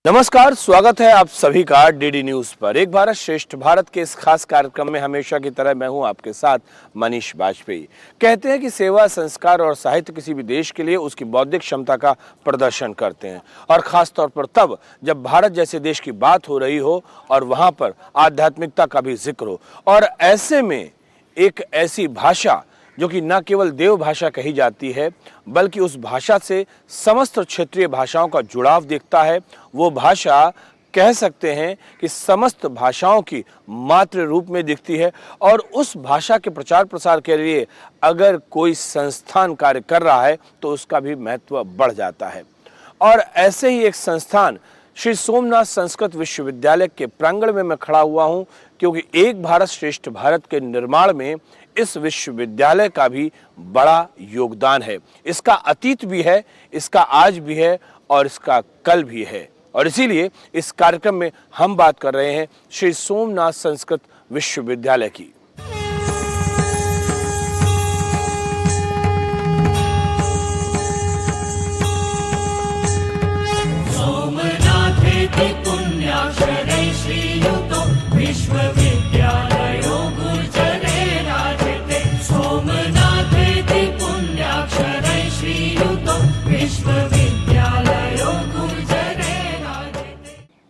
नमस्कार, स्वागत है आप सभी का डीडी न्यूज पर। एक भारत श्रेष्ठ भारत के इस खास कार्यक्रम में हमेशा की तरह मैं हूं आपके साथ मनीष बाजपेयी। कहते हैं कि सेवा, संस्कार और साहित्य किसी भी देश के लिए उसकी बौद्धिक क्षमता का प्रदर्शन करते हैं, और खास तौर पर तब जब भारत जैसे देश की बात हो रही हो और वहां पर आध्यात्मिकता का भी जिक्र हो। और ऐसे में एक ऐसी भाषा जो कि न केवल देव भाषा कही जाती है बल्कि उस भाषा से समस्त क्षेत्रीय भाषाओं का जुड़ाव दिखता है, वो भाषा कह सकते हैं कि समस्त भाषाओं की मातृ रूप में दिखती है। और उस भाषा के प्रचार प्रसार के लिए अगर कोई संस्थान कार्य कर रहा है तो उसका भी महत्व बढ़ जाता है। और ऐसे ही एक संस्थान श्री सोमनाथ संस्कृत विश्वविद्यालय के प्रांगण में मैं खड़ा हुआ हूं, क्योंकि एक भारत श्रेष्ठ भारत के निर्माण में इस विश्वविद्यालय का भी बड़ा योगदान है। इसका अतीत भी है, इसका आज भी है और इसका कल भी है। और इसीलिए इस कार्यक्रम में हम बात कर रहे हैं श्री सोमनाथ संस्कृत विश्वविद्यालय की।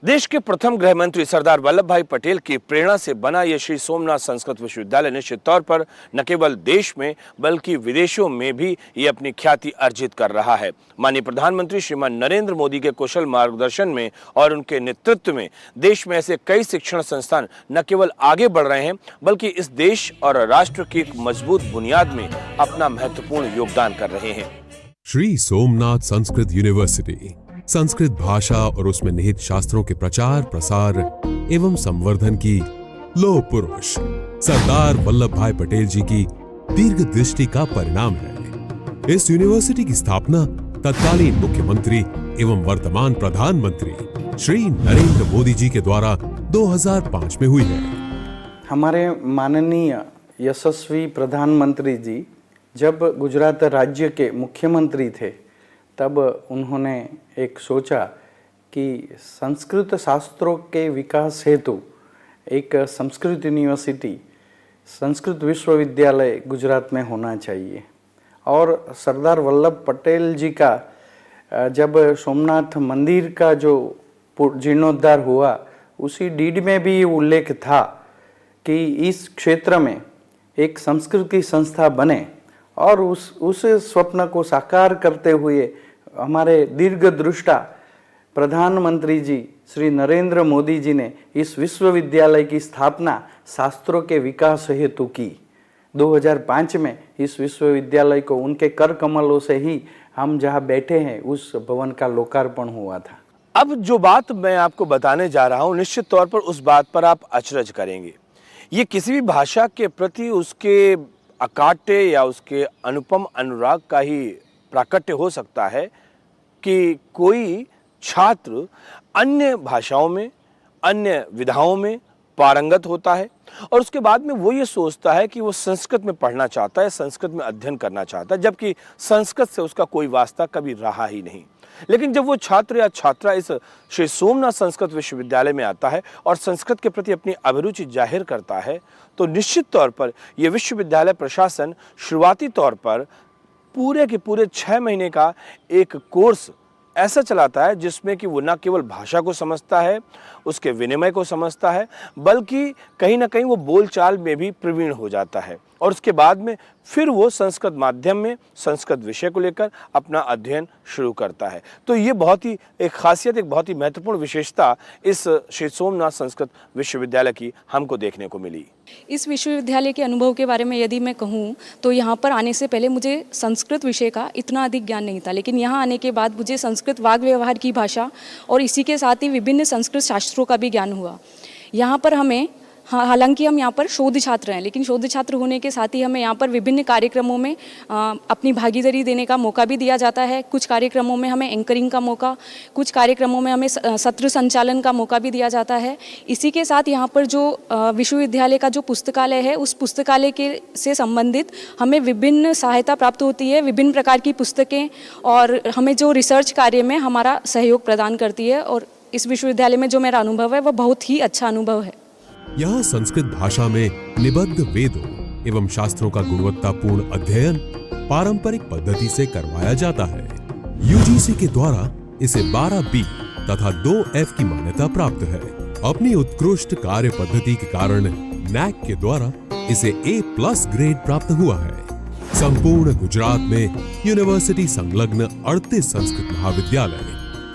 देश के प्रथम गृह मंत्री सरदार वल्लभ भाई पटेल की प्रेरणा से बना यह श्री सोमनाथ संस्कृत विश्वविद्यालय निश्चित तौर पर न केवल देश में बल्कि विदेशों में भी ये अपनी ख्याति अर्जित कर रहा है। माननीय प्रधानमंत्री श्रीमान नरेंद्र मोदी के कुशल मार्गदर्शन में और उनके नेतृत्व में देश में ऐसे कई शिक्षण संस्थान न केवल आगे बढ़ रहे हैं बल्कि इस देश और राष्ट्र की एक मजबूत बुनियाद में अपना महत्वपूर्ण योगदान कर रहे हैं। श्री सोमनाथ संस्कृत यूनिवर्सिटी संस्कृत भाषा और उसमें निहित शास्त्रों के प्रचार प्रसार एवं संवर्धन की लौह पुरुष सरदार वल्लभ भाई पटेल जी की दीर्घ दृष्टि का परिणाम है। इस यूनिवर्सिटी की स्थापना तत्कालीन मुख्यमंत्री एवं वर्तमान प्रधानमंत्री श्री नरेंद्र मोदी जी के द्वारा 2005 में हुई है। हमारे माननीय यशस्वी प्रधानमंत्री जी जब गुजरात राज्य के मुख्यमंत्री थे तब उन्होंने एक सोचा कि संस्कृत शास्त्रों के विकास हेतु एक संस्कृत यूनिवर्सिटी, संस्कृत विश्वविद्यालय गुजरात में होना चाहिए। और सरदार वल्लभ पटेल जी का जब सोमनाथ मंदिर का जो जीर्णोद्धार हुआ उसी डीड में भी उल्लेख था कि इस क्षेत्र में एक संस्कृत की संस्था बने, और उस स्वप्न को साकार करते हुए हमारे दीर्घदृष्टा प्रधानमंत्री जी श्री नरेंद्र मोदी जी ने इस विश्वविद्यालय की स्थापना शास्त्रों के विकास हेतु की। 2005 में इस विश्वविद्यालय को उनके कर कमलों से ही हम जहां बैठे हैं उस भवन का लोकार्पण हुआ था। अब जो बात मैं आपको बताने जा रहा हूं निश्चित तौर पर उस बात पर आप अचरज करेंगे। ये किसी भी भाषा के प्रति उसके अकाट्य या उसके अनुपम अनुराग का ही प्राकट्य हो सकता है कि कोई छात्र अन्य भाषाओं में, अन्य विधाओं में पारंगत होता है और उसके बाद में वो ये सोचता है कि वो संस्कृत में पढ़ना चाहता है, संस्कृत में अध्ययन करना चाहता है, जबकि संस्कृत से उसका कोई वास्ता कभी रहा ही नहीं। लेकिन जब वो छात्र या छात्रा इस श्री सोमनाथ संस्कृत विश्वविद्यालय में आता है और संस्कृत के प्रति अपनी अभिरुचि जाहिर करता है तो निश्चित तौर पर यह विश्वविद्यालय प्रशासन शुरुआती तौर पर पूरे के पूरे 6 महीने का एक कोर्स ऐसा चलाता है जिसमें कि वो न केवल भाषा को समझता है, उसके विनिमय को समझता है, बल्कि कहीं ना कहीं वो बोलचाल में भी प्रवीण हो जाता है। और उसके बाद में फिर वो संस्कृत माध्यम में संस्कृत विषय को लेकर अपना अध्ययन शुरू करता है। तो ये बहुत ही एक खासियत, एक बहुत ही महत्वपूर्ण विशेषता इस श्री सोमनाथ संस्कृत विश्वविद्यालय की हमको देखने को मिली। इस विश्वविद्यालय के अनुभव के बारे में यदि मैं कहूँ तो यहाँ पर आने से पहले मुझे संस्कृत विषय का इतना अधिक ज्ञान नहीं था, लेकिन यहाँ आने के बाद मुझे संस्कृत वाग व्यवहार की भाषा और इसी के साथ ही विभिन्न संस्कृत शास्त्रों का भी ज्ञान हुआ। यहाँ पर हमें हालांकि हम यहाँ पर शोध छात्र हैं, लेकिन शोध छात्र होने के साथ ही हमें यहाँ पर विभिन्न कार्यक्रमों में अपनी भागीदारी देने का मौका भी दिया जाता है। कुछ कार्यक्रमों में हमें एंकरिंग का मौका, कुछ कार्यक्रमों में हमें सत्र संचालन का मौका भी दिया जाता है। इसी के साथ यहाँ पर जो विश्वविद्यालय का जो पुस्तकालय है, उस पुस्तकालय के से संबंधित हमें विभिन्न सहायता प्राप्त होती है, विभिन्न प्रकार की पुस्तकें, और हमें जो रिसर्च कार्य में हमारा सहयोग प्रदान करती है। और इस विश्वविद्यालय में जो मेरा अनुभव है वह बहुत ही अच्छा अनुभव है। यहाँ संस्कृत भाषा में निबद्ध वेदों एवं शास्त्रों का गुणवत्तापूर्ण अध्ययन पारंपरिक पद्धति से करवाया जाता है। यूजीसी के द्वारा इसे 12B तथा 2F की मान्यता प्राप्त है। अपनी उत्कृष्ट कार्य पद्धति के कारण नैक के द्वारा इसे A+ ग्रेड प्राप्त हुआ है। संपूर्ण गुजरात में यूनिवर्सिटी संलग्न 38 संस्कृत महाविद्यालय,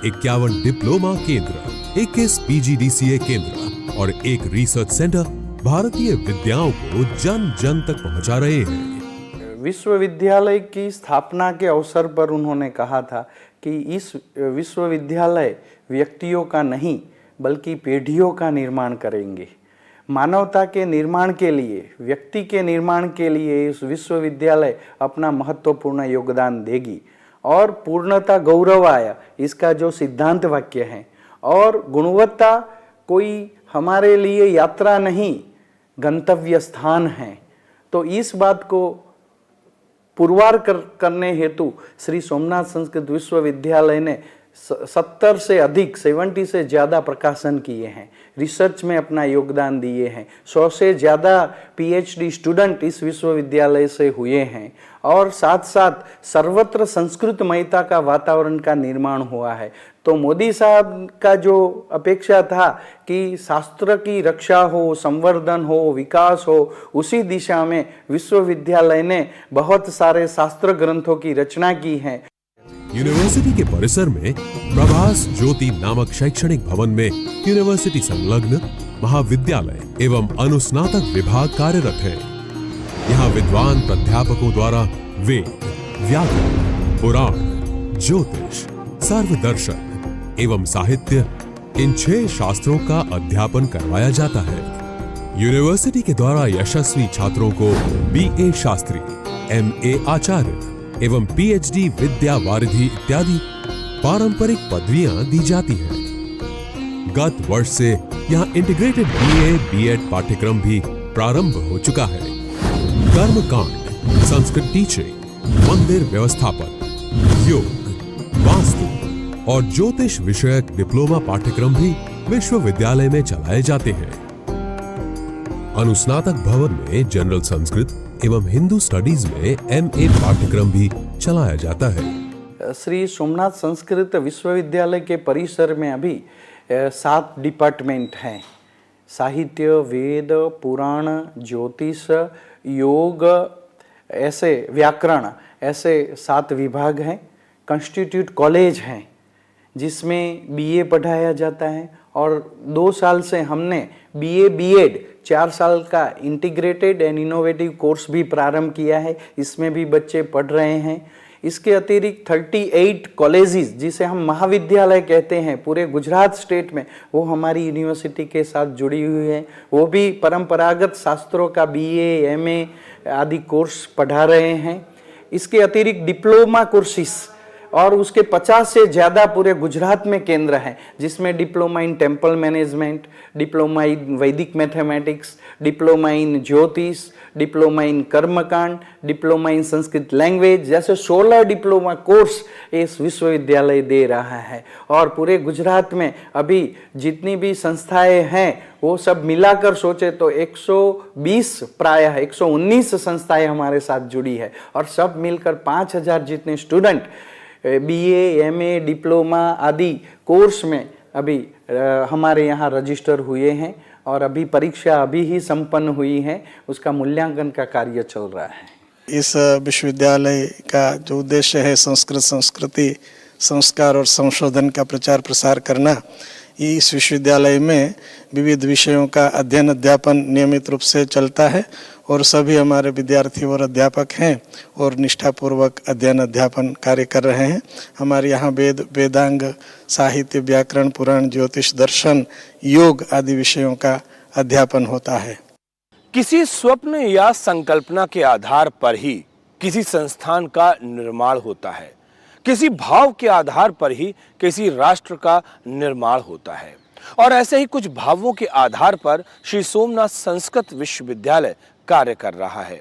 51 डिप्लोमा केंद्र, 21 PGDCA केंद्र और एक रिसर्च सेंटर भारतीय विद्याओं को जन जन तक पहुंचा रहे हैं। विश्वविद्यालय की स्थापना के अवसर पर उन्होंने कहा था कि इस विश्वविद्यालय व्यक्तियों का नहीं बल्कि पीढ़ियों का निर्माण करेंगे। मानवता के निर्माण के लिए, व्यक्ति के निर्माण के लिए इस विश्वविद्यालय अपना महत्वपूर्ण योगदान देगी और पूर्णता गौरवाय इसका जो सिद्धांत वाक्य है। और गुणवत्ता कोई हमारे लिए यात्रा नहीं, गंतव्य स्थान है। तो इस बात को पुरवार करने हेतु श्री सोमनाथ संस्कृत विश्वविद्यालय ने 70 से ज़्यादा प्रकाशन किए हैं, रिसर्च में अपना योगदान दिए हैं। 100 से ज़्यादा PhD स्टूडेंट इस विश्वविद्यालय से हुए हैं और साथ साथ सर्वत्र संस्कृतमयता का वातावरण का निर्माण हुआ है। तो मोदी साहब का जो अपेक्षा था कि शास्त्र की रक्षा हो, संवर्धन हो, विकास हो, उसी दिशा में विश्वविद्यालय ने बहुत सारे शास्त्र ग्रंथों की रचना की है। यूनिवर्सिटी के परिसर में प्रभास ज्योति नामक शैक्षणिक भवन में यूनिवर्सिटी संलग्न महाविद्यालय एवं अनुस्नातक विभाग कार्यरत है। यहाँ विद्वान प्राध्यापकों द्वारा वेद, व्याकरण, पुराण, ज्योतिष, सर्वदर्शन एवं साहित्य इन 6 शास्त्रों का अध्यापन करवाया जाता है। यूनिवर्सिटी के द्वारा यशस्वी छात्रों को BA शास्त्री, MA आचार्य एवं PhD विद्या वारिधि इत्यादि पारंपरिक पदवियां दी जाती हैं। गत वर्ष से यहाँ इंटीग्रेटेड BA B.Ed पाठ्यक्रम भी प्रारंभ हो चुका है। कर्मकांड, संस्कृत टीचिंग, मंदिर व्यवस्थापन, योग, वास्तु और ज्योतिष विषयक डिप्लोमा पाठ्यक्रम भी विश्वविद्यालय में चलाए जाते हैं। अनुस्नातक भवन में जनरल संस्कृत एवं हिंदू स्टडीज में MA पाठ्यक्रम भी चलाया जाता है। श्री सोमनाथ संस्कृत विश्वविद्यालय के परिसर में अभी 7 डिपार्टमेंट हैं। साहित्य, वेद, पुराण, ज्योतिष, योग, ऐसे व्याकरण, ऐसे 7 विभाग हैं। कंस्टिट्यूट कॉलेज हैं जिसमें BA पढ़ाया जाता है और 2 साल से हमने BA B.Ed 4 साल का इंटीग्रेटेड एंड इनोवेटिव कोर्स भी प्रारंभ किया है। इसमें भी बच्चे पढ़ रहे हैं। इसके अतिरिक्त 38 कॉलेजेस जिसे हम महाविद्यालय कहते हैं पूरे गुजरात स्टेट में, वो हमारी यूनिवर्सिटी के साथ जुड़ी हुई है। वो भी परंपरागत शास्त्रों का BA MA आदि कोर्स पढ़ा रहे हैं। इसके अतिरिक्त डिप्लोमा कोर्सेस और उसके 50 से ज़्यादा पूरे गुजरात में केंद्र हैं जिसमें diploma in temple management, diploma in वैदिक मैथमेटिक्स, डिप्लोमा इन ज्योतिष, डिप्लोमा इन कर्मकांड, डिप्लोमा इन संस्कृत लैंग्वेज जैसे 16 डिप्लोमा कोर्स इस विश्वविद्यालय दे रहा है। और पूरे गुजरात में अभी जितनी भी संस्थाएं हैं वो सब मिलाकर सोचे तो 120 प्रायः 119 संस्थाएं हमारे साथ जुड़ी है और सब मिलकर 5000 जितने स्टूडेंट BA MA डिप्लोमा आदि कोर्स में अभी हमारे यहाँ रजिस्टर हुए हैं और अभी परीक्षा अभी ही संपन्न हुई है, उसका मूल्यांकन का कार्य चल रहा है। इस विश्वविद्यालय का जो उद्देश्य है संस्कृत संस्कृति, संस्कार और संशोधन का प्रचार प्रसार करना। इस विश्वविद्यालय में विविध विषयों का अध्ययन अध्यापन नियमित रूप से चलता है और सभी हमारे विद्यार्थी और अध्यापक हैं और निष्ठापूर्वक अध्ययन अध्यापन कार्य कर रहे हैं। हमारे यहाँ वेद, वेदांग, साहित्य, व्याकरण, पुराण, ज्योतिष, दर्शन, योग आदि विषयों का अध्यापन होता है। किसी स्वप्न या संकल्पना के आधार पर ही किसी संस्थान का निर्माण होता है। किसी भाव के आधार पर ही किसी राष्ट्र का निर्माण होता है और ऐसे ही कुछ भावों के आधार पर श्री सोमनाथ संस्कृत विश्वविद्यालय कार्य कर रहा है।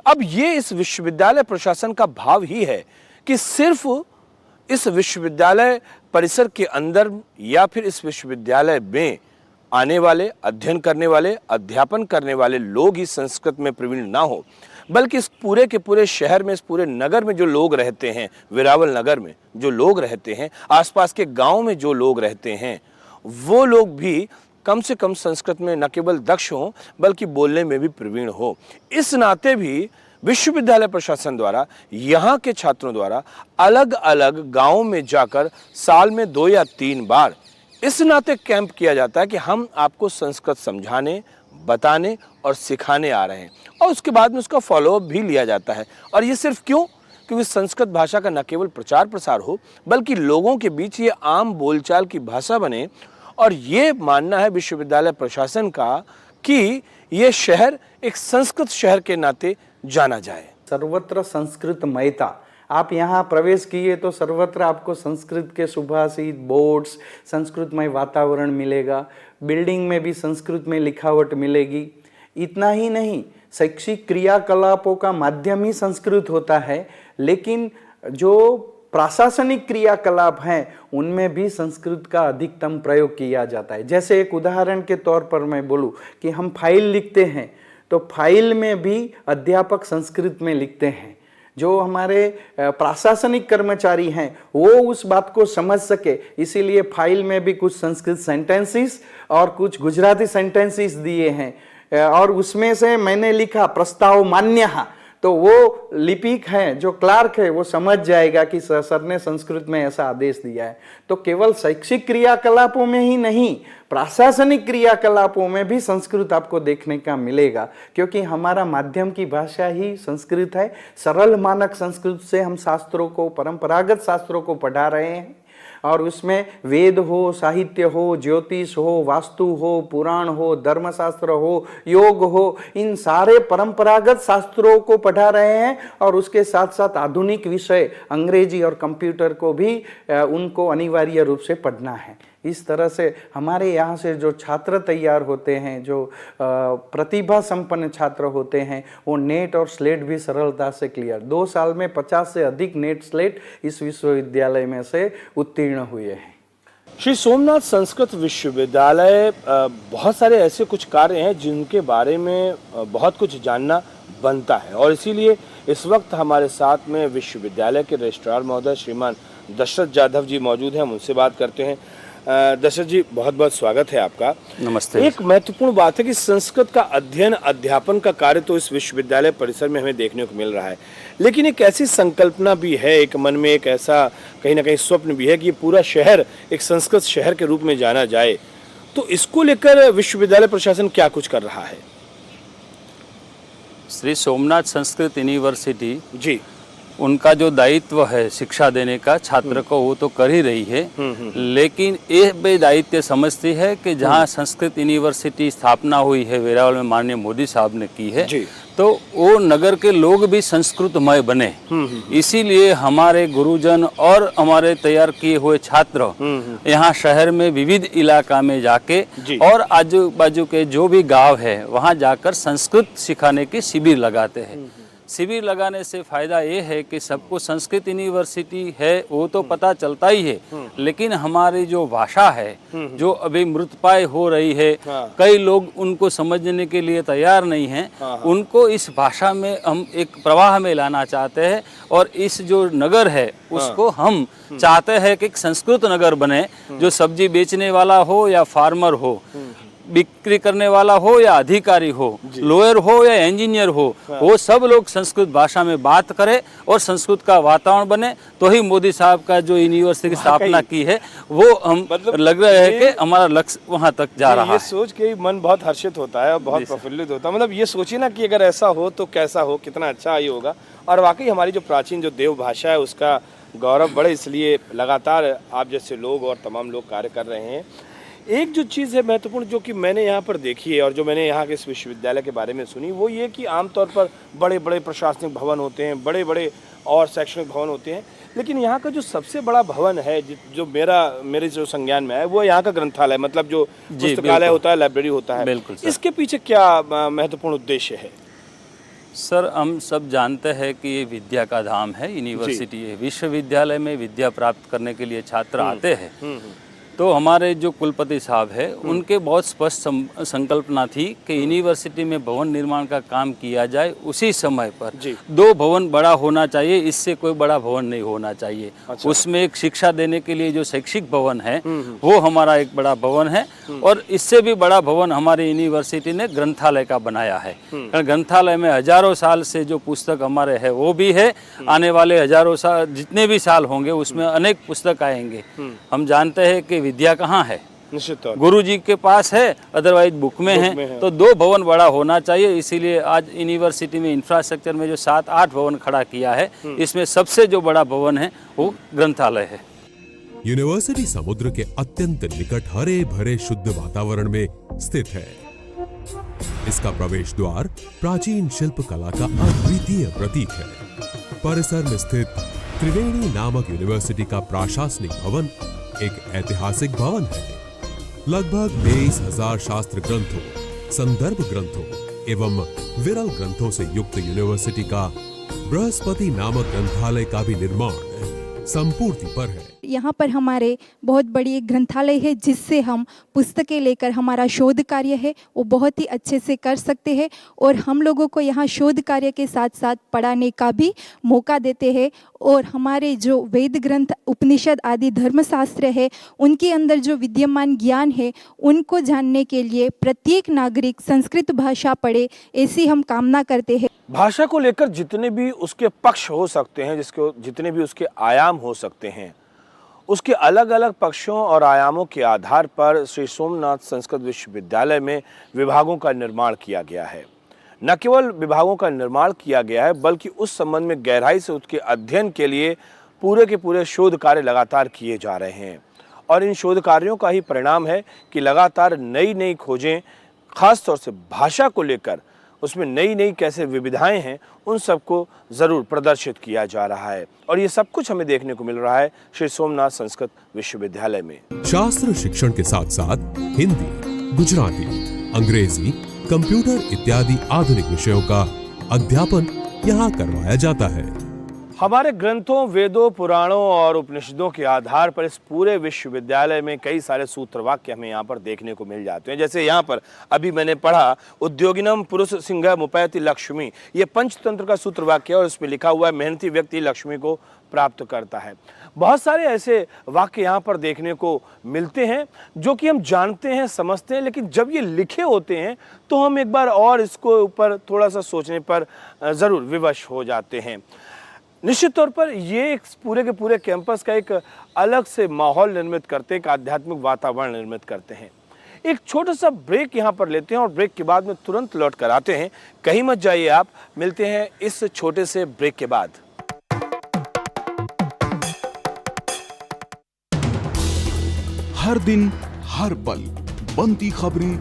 अब ये इस विश्वविद्यालय प्रशासन का भाव ही है कि सिर्फ इस विश्वविद्यालय परिसर के अंदर या फिर इस विश्वविद्यालय में आने वाले, अध्ययन करने वाले, अध्यापन करने वाले लोग ही संस्कृत में प्रवीण ना हो, बल्कि इस पूरे के पूरे शहर में, इस पूरे नगर में जो लोग रहते हैं, वेरावल नगर में जो लोग रहते हैं, आसपास के गांव में जो लोग रहते हैं, वो लोग भी कम से कम संस्कृत में न केवल दक्ष हों बल्कि बोलने में भी प्रवीण हो। इस नाते भी विश्वविद्यालय प्रशासन द्वारा यहाँ के छात्रों द्वारा अलग अलग गांवों में जाकर साल में 2 या 3 बार इस नाते कैंप किया जाता है कि हम आपको संस्कृत समझाने, बताने और सिखाने आ रहे हैं, और उसके बाद में उसका फॉलोअप भी लिया जाता है। और ये सिर्फ क्यों? क्योंकि संस्कृत भाषा का न केवल प्रचार प्रसार हो बल्कि लोगों के बीच ये आम बोलचाल की भाषा बने। और ये मानना है विश्वविद्यालय प्रशासन का कि ये शहर एक संस्कृत शहर के नाते जाना जाए। सर्वत्र संस्कृतमयता, आप यहाँ प्रवेश किए तो सर्वत्र आपको संस्कृत के सुभाषित, बोर्ड्स, संस्कृतमय वातावरण मिलेगा, बिल्डिंग में भी संस्कृत में लिखावट मिलेगी। इतना ही नहीं, शैक्षिक क्रियाकलापों का माध्यम ही संस्कृत होता है, लेकिन जो प्रशासनिक क्रियाकलाप हैं उनमें भी संस्कृत का अधिकतम प्रयोग किया जाता है। जैसे एक उदाहरण के तौर पर मैं बोलूं कि हम फाइल लिखते हैं तो फाइल में भी अध्यापक संस्कृत में लिखते हैं। जो हमारे प्रशासनिक कर्मचारी हैं वो उस बात को समझ सके, इसीलिए फाइल में भी कुछ संस्कृत सेंटेंसेस और कुछ गुजराती सेंटेंसेस दिए हैं। और उसमें से मैंने लिखा प्रस्ताव मान्य, तो वो लिपिक है, जो क्लार्क है, वो समझ जाएगा कि सर ने संस्कृत में ऐसा आदेश दिया है। तो केवल शैक्षिक क्रियाकलापों में ही नहीं, प्रशासनिक क्रियाकलापों में भी संस्कृत आपको देखने का मिलेगा, क्योंकि हमारा माध्यम की भाषा ही संस्कृत है। सरल मानक संस्कृत से हम शास्त्रों को, परंपरागत शास्त्रों को पढ़ा रहे हैं, और उसमें वेद हो, साहित्य हो, ज्योतिष हो, वास्तु हो, पुराण हो, धर्मशास्त्र हो, योग हो, इन सारे परंपरागत शास्त्रों को पढ़ा रहे हैं। और उसके साथ साथ आधुनिक विषय अंग्रेजी और कंप्यूटर को भी उनको अनिवार्य रूप से पढ़ना है। इस तरह से हमारे यहाँ से जो छात्र तैयार होते हैं, जो प्रतिभा संपन्न छात्र होते हैं, वो नेट और स्लेट भी सरलता से क्लियर, 2 साल में 50 से अधिक नेट स्लेट इस विश्वविद्यालय में से उत्तीर्ण हुए हैं। श्री सोमनाथ संस्कृत विश्वविद्यालय बहुत सारे ऐसे कुछ कार्य हैं जिनके बारे में बहुत कुछ जानना बनता है, और इसीलिए इस वक्त हमारे साथ में विश्वविद्यालय के रजिस्ट्रार महोदय श्रीमान दशरथ जाधव जी मौजूद हैं। हम उनसे बात करते हैं। दशरथ जी, बहुत बहुत स्वागत है आपका। नमस्ते। एक महत्वपूर्ण बात है कि संस्कृत का अध्ययन, अध्यापन का कार्य तो इस विश्वविद्यालय परिसर में हमें देखने को मिल रहा है, लेकिन एक ऐसी संकल्पना भी है, एक मन में एक ऐसा कहीं ना कहीं स्वप्न भी है कि ये पूरा शहर एक संस्कृत शहर के रूप में जाना जाए। तो इसको लेकर विश्वविद्यालय प्रशासन क्या कुछ कर रहा है? श्री सोमनाथ संस्कृत यूनिवर्सिटी जी, उनका जो दायित्व है शिक्षा देने का छात्र को, वो तो कर ही रही है, लेकिन ये भी दायित्व समझती है कि जहाँ संस्कृत यूनिवर्सिटी स्थापना हुई है, वेरावल में माननीय मोदी साहब ने की है, तो वो नगर के लोग भी संस्कृतमय बने। इसीलिए हमारे गुरुजन और हमारे तैयार किए हुए छात्र यहाँ शहर में विविध इलाका में जाके और आजू बाजू के जो भी गांव है वहाँ जाकर संस्कृत सिखाने की शिविर लगाते हैं। शिविर लगाने से फायदा ये है कि सबको संस्कृत यूनिवर्सिटी है वो तो पता चलता ही है, लेकिन हमारी जो भाषा है जो अभी मृतप्राय हो रही है, कई लोग उनको समझने के लिए तैयार नहीं हैं, उनको इस भाषा में हम एक प्रवाह में लाना चाहते हैं। और इस जो नगर है उसको हम चाहते हैं कि एक संस्कृत नगर बने, जो सब्जी बेचने वाला हो या फार्मर हो, बिक्री करने वाला हो या अधिकारी हो, लॉयर हो या इंजीनियर हो, वो सब लोग संस्कृत भाषा में बात करें और संस्कृत का वातावरण बने, तो ही मोदी साहब का जो यूनिवर्सिटी की स्थापना की है वो हम लग रहा है कि हमारा लक्ष्य वहाँ तक जा रहा है। ये सोच के मन बहुत हर्षित होता है और बहुत प्रफुल्लित होता है। मतलब ये सोचिए ना कि अगर ऐसा हो तो कैसा हो, कितना अच्छा ये होगा। और वाकई हमारी जो प्राचीन जो देव भाषा है उसका गौरव बढ़े, इसलिए लगातार आप जैसे लोग और तमाम लोग कार्य कर रहे हैं। एक जो चीज़ है महत्वपूर्ण जो कि मैंने यहाँ पर देखी है और जो मैंने यहाँ के इस विश्वविद्यालय के बारे में सुनी, वो ये कि आमतौर पर बड़े बड़े प्रशासनिक भवन होते हैं, बड़े बड़े और शैक्षणिक भवन होते हैं, लेकिन यहाँ का जो सबसे बड़ा भवन है जो मेरे जो संज्ञान में है वो यहाँ का ग्रंथालय, मतलब जो पुस्तकालय होता है, लाइब्रेरी होता है। इसके पीछे क्या महत्वपूर्ण उद्देश्य है? सर, हम सब जानते हैं कि ये विद्या का धाम है, यूनिवर्सिटी है। विश्वविद्यालय में विद्या प्राप्त करने के लिए छात्र आते हैं। तो हमारे जो कुलपति साहब है उनके बहुत स्पष्ट संकल्पना थी कि यूनिवर्सिटी में भवन निर्माण का काम किया जाए उसी समय पर। 2 भवन बड़ा होना चाहिए, इससे कोई बड़ा भवन नहीं होना चाहिए। अच्छा। उसमें एक शिक्षा देने के लिए जो शैक्षिक भवन है वो हमारा एक बड़ा भवन है, और इससे भी बड़ा भवन हमारी यूनिवर्सिटी ने ग्रंथालय का बनाया है। कारण ग्रंथालय में हजारों साल से जो पुस्तक हमारे है वो भी है, आने वाले हजारों साल जितने भी साल होंगे उसमें अनेक पुस्तक आएंगे। हम जानते हैं कि विद्या कहाँ है, निश्चित तौर गुरु जी के पास है, अदरवाइज बुक में है। तो 2 भवन बड़ा होना चाहिए, इसीलिए आज यूनिवर्सिटी में इंफ्रास्ट्रक्चर में जो 7-8 भवन खड़ा किया है, इसमें सबसे जो बड़ा भवन है वो ग्रंथालय है। यूनिवर्सिटी समुद्र के अत्यंत निकट हरे भरे शुद्ध वातावरण में स्थित है। इसका प्रवेश द्वार प्राचीन शिल्प कला का अद्वितीय प्रतीक है। परिसर में स्थित त्रिवेणी नामक यूनिवर्सिटी का प्रशासनिक भवन एक ऐतिहासिक भवन है। लगभग 23,000 शास्त्र ग्रंथों, संदर्भ ग्रंथों एवं विरल ग्रंथों से युक्त यूनिवर्सिटी का बृहस्पति नामक ग्रंथालय का भी निर्माण संपूर्ति पर है। यहाँ पर हमारे बहुत बड़ी एक ग्रंथालय है जिससे हम पुस्तकें लेकर हमारा शोध कार्य है वो बहुत ही अच्छे से कर सकते हैं, और हम लोगों को यहाँ शोध कार्य के साथ साथ पढ़ाने का भी मौका देते हैं। और हमारे जो वेद ग्रंथ, उपनिषद आदि धर्मशास्त्र है, उनके अंदर जो विद्यमान ज्ञान है उनको जानने के लिए प्रत्येक नागरिक संस्कृत भाषा पढ़े, ऐसी हम कामना करते हैं। भाषा को लेकर जितने भी उसके पक्ष हो सकते हैं, जितने भी उसके आयाम हो सकते हैं, उसके अलग अलग पक्षों और आयामों के आधार पर श्री सोमनाथ संस्कृत विश्वविद्यालय में विभागों का निर्माण किया गया है। न केवल विभागों का निर्माण किया गया है, बल्कि उस संबंध में गहराई से उसके अध्ययन के लिए पूरे के पूरे शोध कार्य लगातार किए जा रहे हैं। और इन शोध कार्यों का ही परिणाम है कि लगातार नई नई खोजें, खासतौर से भाषा को लेकर उसमें नई नई कैसे विविधाएं हैं, उन सबको ज़रूर प्रदर्शित किया जा रहा है। और ये सब कुछ हमें देखने को मिल रहा है श्री सोमनाथ संस्कृत विश्वविद्यालय में। शास्त्र शिक्षण के साथ साथ हिंदी, गुजराती, अंग्रेजी, कंप्यूटर इत्यादि आधुनिक विषयों का अध्यापन यहाँ करवाया जाता है। हमारे ग्रंथों, वेदों, पुराणों और उपनिषदों के आधार पर इस पूरे विश्वविद्यालय में कई सारे सूत्र वाक्य हमें यहाँ पर देखने को मिल जाते हैं। जैसे यहाँ पर अभी मैंने पढ़ा, उद्योगिनम पुरुष सिंह मुपैति लक्ष्मी, ये पंचतंत्र का सूत्र वाक्य है और उसमें लिखा हुआ है मेहनती व्यक्ति लक्ष्मी को प्राप्त करता है। बहुत सारे ऐसे वाक्य यहाँ पर देखने को मिलते हैं जो कि हम जानते हैं, समझते हैं, लेकिन जब ये लिखे होते हैं तो हम एक बार और इसको ऊपर थोड़ा सा सोचने पर ज़रूर विवश हो जाते हैं। निश्चित तौर पर ये एक पूरे के पूरे कैंपस का एक अलग से माहौल निर्मित करते हैं, एक आध्यात्मिक वातावरण निर्मित करते हैं। एक छोटा सा ब्रेक यहाँ पर लेते हैं और ब्रेक के बाद में तुरंत लौट कर आते हैं। कहीं मत जाइए आप, मिलते हैं इस छोटे से ब्रेक के बाद। हर दिन हर पल बनती खबरें,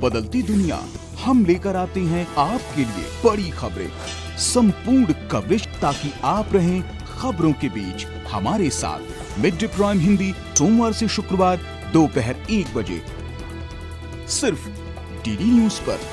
बदलती दुनिया, हम लेकर आते हैं आपके लिए बड़ी खबरें, संपूर्ण कवरेज, ताकि आप रहें खबरों के बीच हमारे साथ। मिड डे प्राइम हिंदी सोमवार से शुक्रवार दोपहर 1 बजे सिर्फ डीडी न्यूज पर।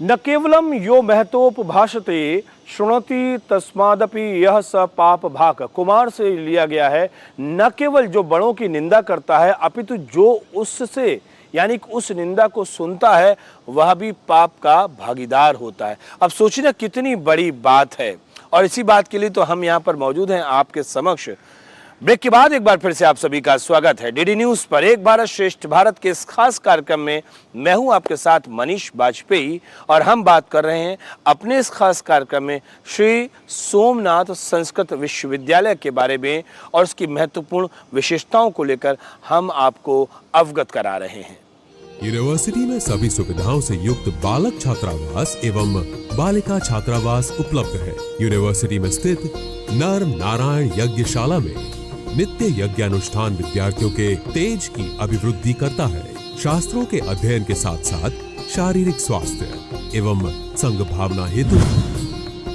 न केवलम यो महतोपभाषते शृणोति तस्मादपि यह स पाप भाक, कुमार से लिया गया है। न केवल जो बड़ों की निंदा करता है, अपितु जो उससे यानी उस निंदा को सुनता है वह भी पाप का भागीदार होता है। अब सोचिए कितनी बड़ी बात है, और इसी बात के लिए तो हम यहाँ पर मौजूद हैं आपके समक्ष। ब्रेक के बाद एक बार फिर से आप सभी का स्वागत है डीडी न्यूज पर। एक भारत श्रेष्ठ भारत के इस खास कार्यक्रम में मैं हूं आपके साथ मनीष बाजपेयी, और हम बात कर रहे हैं अपने इस खास कार्यक्रम में श्री सोमनाथ संस्कृत विश्वविद्यालय के बारे में, और उसकी महत्वपूर्ण विशेषताओं को लेकर हम आपको अवगत करा रहे हैं। यूनिवर्सिटी में सभी सुविधाओं से युक्त बालक छात्रावास एवं बालिका छात्रावास उपलब्ध है। यूनिवर्सिटी में स्थित नर नारायण यज्ञशाला में नित्य यज्ञानुष्ठान विद्यार्थियों के तेज की अभिवृद्धि करता है। शास्त्रों के अध्ययन के साथ साथ शारीरिक स्वास्थ्य एवं संघ भावना हेतु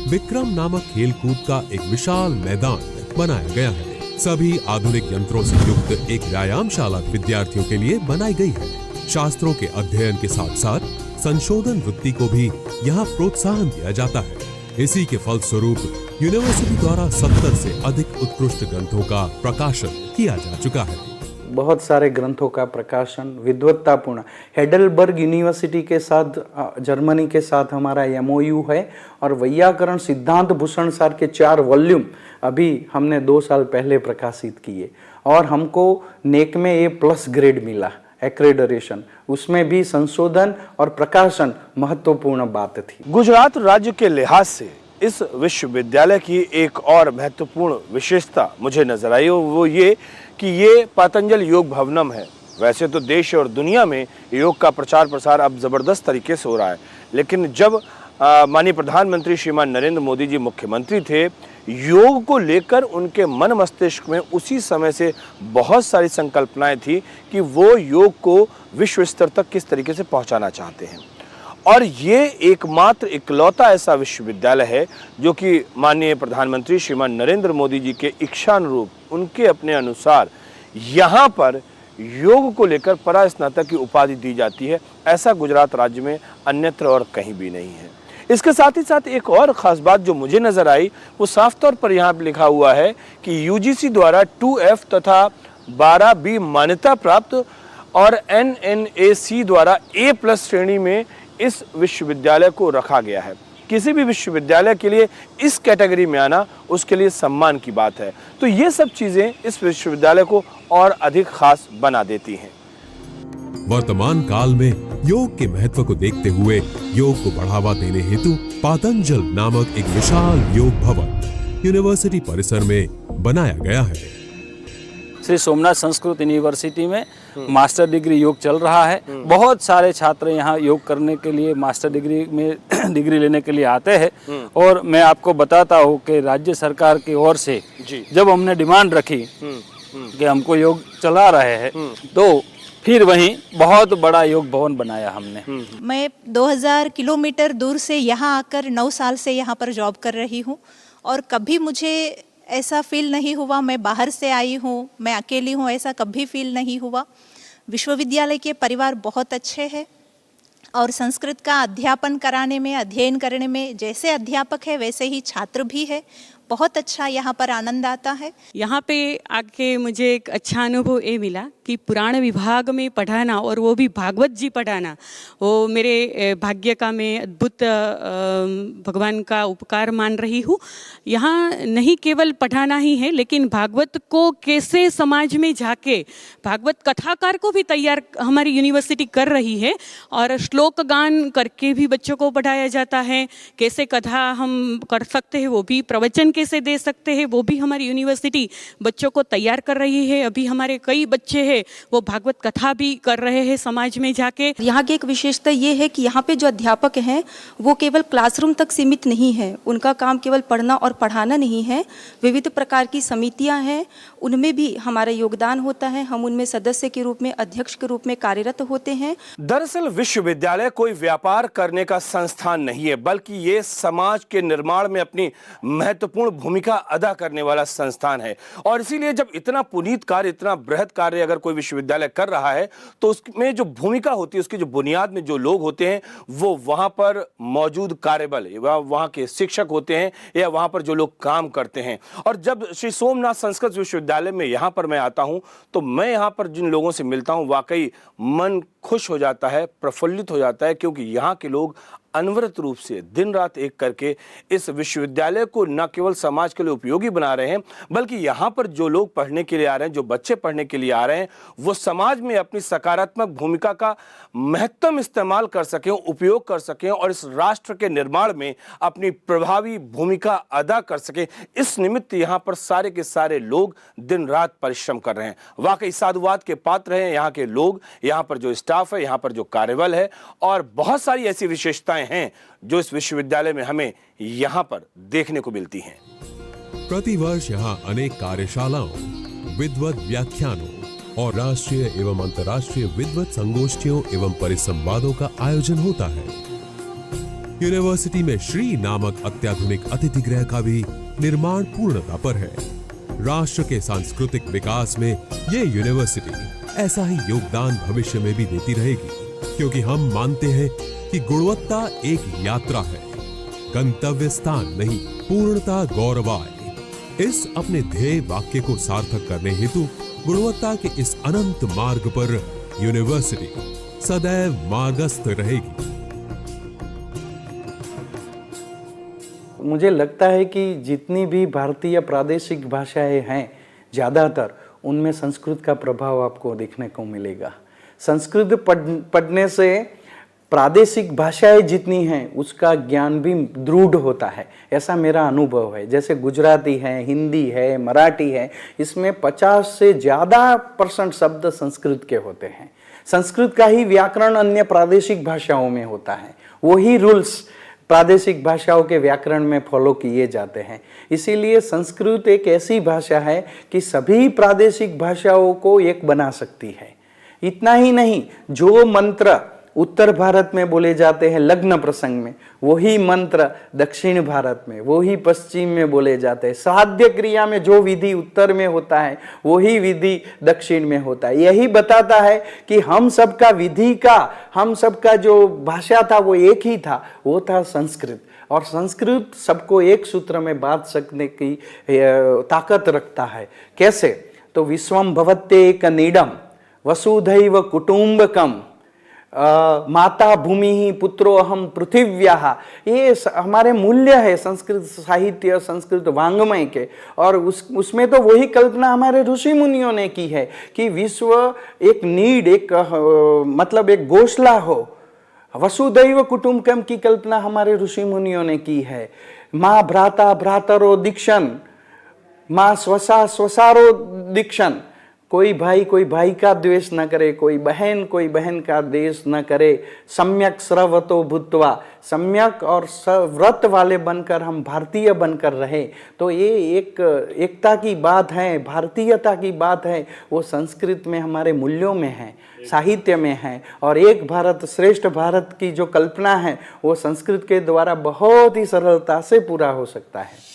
विक्रम नामक खेलकूद का एक विशाल मैदान बनाया गया है। सभी आधुनिक यंत्रों से युक्त एक व्यायामशाला विद्यार्थियों के लिए बनाई गई है। शास्त्रों के अध्ययन के साथ साथ संशोधन वृत्ति को भी यहाँ प्रोत्साहन दिया जाता है। इसी के फलस्वरूप यूनिवर्सिटी द्वारा 70 से अधिक उत्कृष्ट ग्रंथों का प्रकाशन किया जा चुका है। बहुत सारे ग्रंथों का प्रकाशन विद्वत्तापूर्ण, हेडलबर्ग यूनिवर्सिटी के साथ, जर्मनी के साथ हमारा MOU है और वैयाकरण सिद्धांत भूषण सार के 4 वॉल्यूम अभी हमने 2 साल पहले प्रकाशित किए और हमको नेक में A+ ग्रेड मिला, एक्रेडिटेशन। उसमें भी संशोधन और प्रकाशन महत्वपूर्ण बात थी। गुजरात राज्य के लिहाज से इस विश्वविद्यालय की एक और महत्वपूर्ण विशेषता मुझे नजर आई, और वो ये कि ये पतंजलि योग भवनम है। वैसे तो देश और दुनिया में योग का प्रचार प्रसार अब ज़बरदस्त तरीके से हो रहा है, लेकिन जब माननीय प्रधानमंत्री श्रीमान नरेंद्र मोदी जी मुख्यमंत्री थे, योग को लेकर उनके मन मस्तिष्क में उसी समय से बहुत सारी संकल्पनाएं थी कि वो योग को विश्व स्तर तक किस तरीके से पहुंचाना चाहते हैं। और ये एकमात्र इकलौता ऐसा विश्वविद्यालय है जो कि माननीय प्रधानमंत्री श्रीमान नरेंद्र मोदी जी के इच्छानुरूप, उनके अपने अनुसार यहाँ पर योग को लेकर परास्नातक की उपाधि दी जाती है। ऐसा गुजरात राज्य में अन्यत्र और कहीं भी नहीं है। इसके साथ ही साथ एक और ख़ास बात जो मुझे नज़र आई, वो साफ तौर पर यहाँ लिखा हुआ है कि UGC द्वारा 2F तथा 12B मान्यता प्राप्त और NNAC द्वारा A+ श्रेणी में इस विश्वविद्यालय को रखा गया है। किसी भी विश्वविद्यालय के लिए इस कैटेगरी में आना उसके लिए सम्मान की बात है। तो ये सब चीज़ें इस विश्वविद्यालय को और अधिक खास बना देती हैं। वर्तमान काल में योग के महत्व को देखते हुए योग को बढ़ावा देने हेतु पातंजल नामक एक विशाल योग भवन यूनिवर्सिटी परिसर में बनाया गया है। श्री सोमनाथ संस्कृत यूनिवर्सिटी में मास्टर डिग्री योग चल रहा है। बहुत सारे छात्र यहाँ योग करने के लिए, मास्टर डिग्री में डिग्री लेने के लिए आते हैं। और मैं आपको बताता हूँ कि राज्य सरकार की ओर से जब हमने डिमांड रखी कि हमको योग चला रहे हैं, तो फिर वहीं बहुत बड़ा योग भवन बनाया हमने। मैं 2000 किलोमीटर दूर से यहाँ आकर 9 साल से यहाँ पर जॉब कर रही हूँ और कभी मुझे ऐसा फील नहीं हुआ मैं बाहर से आई हूँ, मैं अकेली हूँ, ऐसा कभी फील नहीं हुआ। विश्वविद्यालय के परिवार बहुत अच्छे हैं और संस्कृत का अध्यापन कराने में, अध्ययन करने में जैसे अध्यापक है वैसे ही छात्र भी है। बहुत अच्छा यहाँ पर आनंद आता है। यहाँ पे आके मुझे एक अच्छा अनुभव ये मिला कि पुराण विभाग में पढ़ाना और वो भी भागवत जी पढ़ाना, वो मेरे भाग्य का मैं अद्भुत भगवान का उपकार मान रही हूँ। यहाँ नहीं केवल पढ़ाना ही है, लेकिन भागवत को कैसे समाज में जाके भागवत कथाकार को भी तैयार हमारी यूनिवर्सिटी कर रही है और श्लोक गान करके भी बच्चों को पढ़ाया जाता है। कैसे कथा हम कर सकते हैं, वो भी प्रवचन कैसे दे सकते हैं, वो भी हमारी यूनिवर्सिटी बच्चों को तैयार कर रही है। अभी हमारे कई बच्चे हैं वो भागवत कथा भी कर रहे हैं समाज में जाके। यहाँ की एक विशेषता ये है कि यहाँ पे जो अध्यापक हैं वो केवल क्लासरूम तक सीमित नहीं है। उनका काम केवल पढ़ना और पढ़ाना नहीं है, विविध प्रकार की समितियाँ हैं, उनमें भी हमारा योगदान होता है। हम उनमें सदस्य के रूप में, अध्यक्ष के रूप में कार्यरत होते हैं। दरअसल विश्वविद्यालय कोई व्यापार करने का संस्थान नहीं है, बल्कि ये समाज के निर्माण में अपनी महत्वपूर्ण भूमिका अदा करने वाला संस्थान है। और इसीलिए जब इतना पुनीत कार्य, इतना बृहद कार्य अगर कोई विश्वविद्यालय कर रहा है, तो उसमें जो भूमिका होती है, उसकी जो बुनियाद में जो लोग होते हैं, वो वहां पर मौजूद कार्यबल, वहां के शिक्षक होते हैं या वहां पर जो लोग काम करते हैं। और जब श्री सोमनाथ संस्कृत विश्वविद्यालय में यहाँ पर मैं आता हूँ, तो मैं यहाँ पर जिन लोगों से मिलता हूँ, वाकई मन खुश हो जाता है, प्रफुल्लित हो जाता है, क्योंकि यहाँ के लोग अनवरत रूप से दिन रात एक करके इस विश्वविद्यालय को न केवल समाज के लिए उपयोगी बना रहे हैं, बल्कि यहाँ पर जो लोग पढ़ने के लिए आ रहे हैं, जो बच्चे पढ़ने के लिए आ रहे हैं, वो समाज में अपनी सकारात्मक भूमिका का महत्तम इस्तेमाल कर सकें, उपयोग कर सकें और इस राष्ट्र के निर्माण में अपनी प्रभावी भूमिका अदा कर सकें। इस निमित्त यहाँ पर सारे के सारे लोग दिन रात परिश्रम कर रहे हैं। वाकई साधुवाद के पात्र हैं यहाँ के लोग, यहाँ पर जो स्टाफ है, यहाँ पर जो कार्यबल है, और बहुत सारी ऐसी विशेषताएं हैं जो इस विश्वविद्यालय में हमें यहाँ पर देखने को मिलती हैं। प्रतिवर्ष यहाँ अनेक कार्यशालाओं, विद्वत व्याख्यानों और राष्ट्रीय एवं अंतर्राष्ट्रीय विद्वत संगोष्ठियों एवं परिसंवादों का आयोजन होता है। यूनिवर्सिटी में श्री नामक अत्याधुनिक अतिथि गृह का भी निर्माण पूर्णता पर है। राष्ट्र के सांस्कृतिक विकास में ये यूनिवर्सिटी ऐसा ही योगदान भविष्य में भी देती रहेगी, क्योंकि हम मानते हैं कि गुणवत्ता एक यात्रा है, गंतव्य स्थान नहीं, पूर्णता गौरवाय। इस अपने ध्येय वाक्य को सार्थक करने हेतु गुणवत्ता के इस अनंत मार्ग पर यूनिवर्सिटी सदैव मार्गस्थ रहेगी। मुझे लगता है कि जितनी भी भारतीय प्रादेशिक भाषाएं हैं, ज़्यादातर उनमें संस्कृत का प्रभाव आपको देखने को मिलेगा। संस्कृत पढ़ने से प्रादेशिक भाषाएं जितनी हैं उसका ज्ञान भी दृढ़ होता है, ऐसा मेरा अनुभव है। जैसे गुजराती है, हिंदी है, मराठी है, इसमें 50 से ज़्यादा% शब्द संस्कृत के होते हैं। संस्कृत का ही व्याकरण अन्य प्रादेशिक भाषाओं में होता है, वही रूल्स प्रादेशिक भाषाओं के व्याकरण में फॉलो किए जाते हैं। इसीलिए संस्कृत एक ऐसी भाषा है कि सभी प्रादेशिक भाषाओं को एक बना सकती है। इतना ही नहीं, जो मंत्र उत्तर भारत में बोले जाते हैं लग्न प्रसंग में, वही मंत्र दक्षिण भारत में, वही पश्चिम में बोले जाते हैं। श्राद्ध क्रिया में जो विधि उत्तर में होता है वही विधि दक्षिण में होता है। यही बताता है कि हम सबका विधि का, हम सबका जो भाषा था वो एक ही था, वो था संस्कृत। और संस्कृत सबको एक सूत्र में बांध सकने की ताकत रखता है। कैसे? तो विश्वम भवत्येक नीडम वसुधैव कुटुंबकम माता भूमि ही पुत्रो अहम पृथिव्याः, ये हमारे मूल्य है संस्कृत साहित्य, संस्कृत वाङ्मय के। और उसमें तो वही कल्पना हमारे ऋषि मुनियों ने की है कि विश्व एक नीड, एक मतलब एक घोषला हो। वसुदैव कुटुंबकम की कल्पना हमारे ऋषि मुनियों ने की है। माँ भ्राता भ्रातरो दीक्षण, माँ स्वसा स्वसारो दीक्षण। कोई भाई का द्वेष न करे, कोई बहन का द्वेष न करे। सम्यक श्रवतो भूत्वा, सम्यक और व्रत वाले बनकर हम भारतीय बनकर रहे। तो ये एक एकता की बात है, भारतीयता की बात है, वो संस्कृत में हमारे मूल्यों में है, साहित्य में है। और एक भारत श्रेष्ठ भारत की जो कल्पना है वो संस्कृत के द्वारा बहुत ही सरलता से पूरा हो सकता है।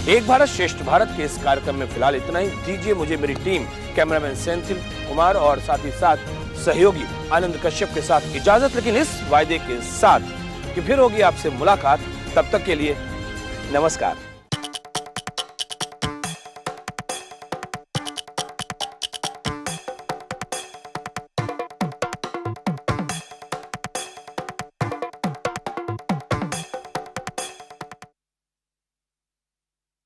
एक भारत श्रेष्ठ भारत के इस कार्यक्रम में फिलहाल इतना ही। दीजिए मुझे मेरी टीम, कैमरामैन सेंथिल कुमार और साथ ही साथ सहयोगी आनंद कश्यप के साथ इजाजत, लेकिन इस वायदे के साथ कि फिर होगी आपसे मुलाकात। तब तक के लिए नमस्कार।